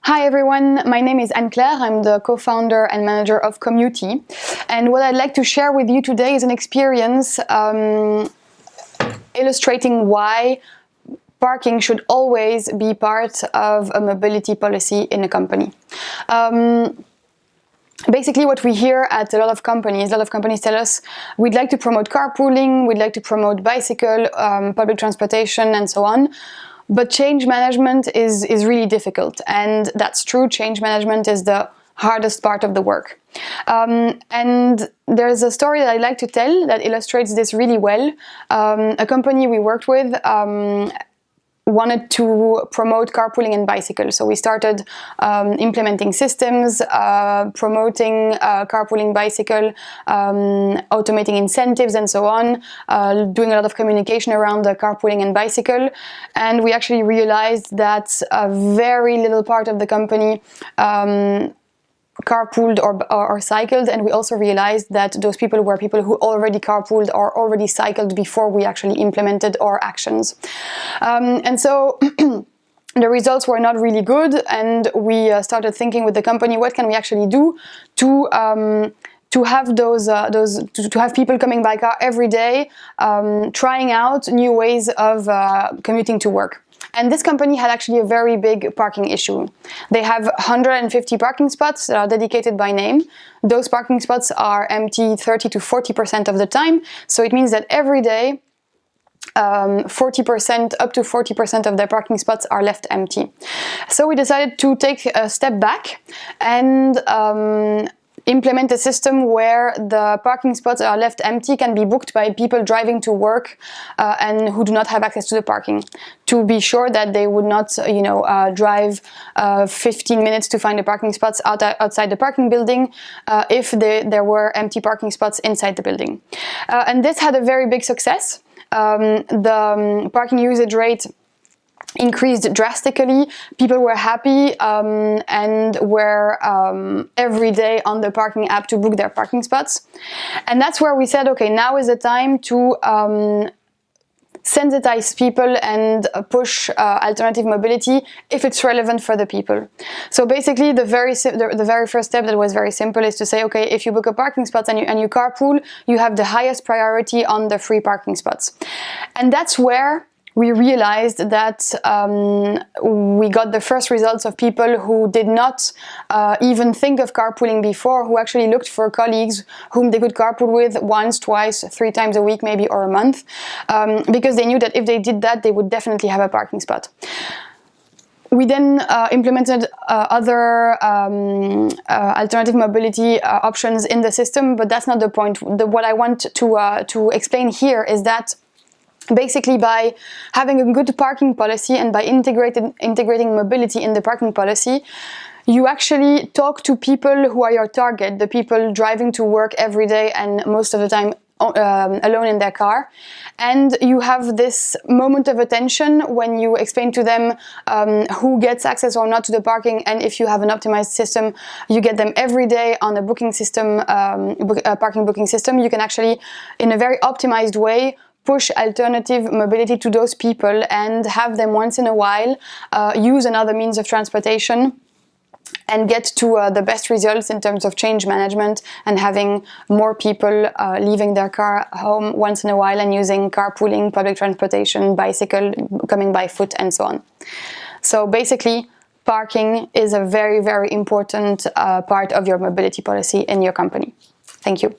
Hi everyone, my name is Anne-Claire. I'm the co-founder and manager of Commuty. And what I'd like to share with you today is an experience illustrating why parking should always be part of a mobility policy in a company. Basically what we hear at a lot of companies tell us we'd like to promote carpooling, we'd like to promote bicycle, public transportation and so on. But change management is really difficult, and that's true. Change management is the hardest part of the work. And there's a story that I like to tell that illustrates this really well. A company we worked with wanted to promote carpooling and bicycle. So we started implementing systems, promoting carpooling, bicycle, automating incentives and so on, doing a lot of communication around the carpooling and bicycle. And we actually realized that a very little part of the company carpooled or cycled, and we also realized that those people were people who already carpooled or already cycled before we actually implemented our actions. And so the results were not really good, and we started thinking with the company, what can we actually do to have to have people coming by car every day, trying out new ways of commuting to work. And this company had actually a very big parking issue. They have 150 parking spots that are dedicated by name. Those parking spots are empty 30 to 40% of the time. So it means that every day, 40% up to 40% of their parking spots are left empty. So we decided to take a step back and implement a system where the parking spots that are left empty can be booked by people driving to work and who do not have access to the parking, to be sure that they would not, drive 15 minutes to find the parking spots outside the parking building if there were empty parking spots inside the building. And this had a very big success. The parking usage rate increased drastically. People were happy and were every day on the parking app to book their parking spots. And that's where we said, okay, now is the time to sensitize people and push alternative mobility if it's relevant for the people. So basically the very first step that was very simple is to say, okay, if you book a parking spot and you carpool, you have the highest priority on the free parking spots. And that's where we realized that we got the first results of people who did not even think of carpooling before, who actually looked for colleagues whom they could carpool with once, twice, 3 times a week maybe, or a month, because they knew that if they did that, they would definitely have a parking spot. We then implemented other alternative mobility options in the system, but that's not the point. What I want to explain here is that basically, by having a good parking policy and by integrating mobility in the parking policy, you actually talk to people who are your target, the people driving to work every day and most of the time alone in their car. And you have this moment of attention when you explain to them who gets access or not to the parking, and if you have an optimized system, you get them every day on a booking system, parking booking system. You can actually, in a very optimized way, push alternative mobility to those people and have them once in a while use another means of transportation and get to the best results in terms of change management and having more people leaving their car home once in a while and using carpooling, public transportation, bicycle, coming by foot and so on. So basically, parking is a very, very important part of your mobility policy in your company. Thank you.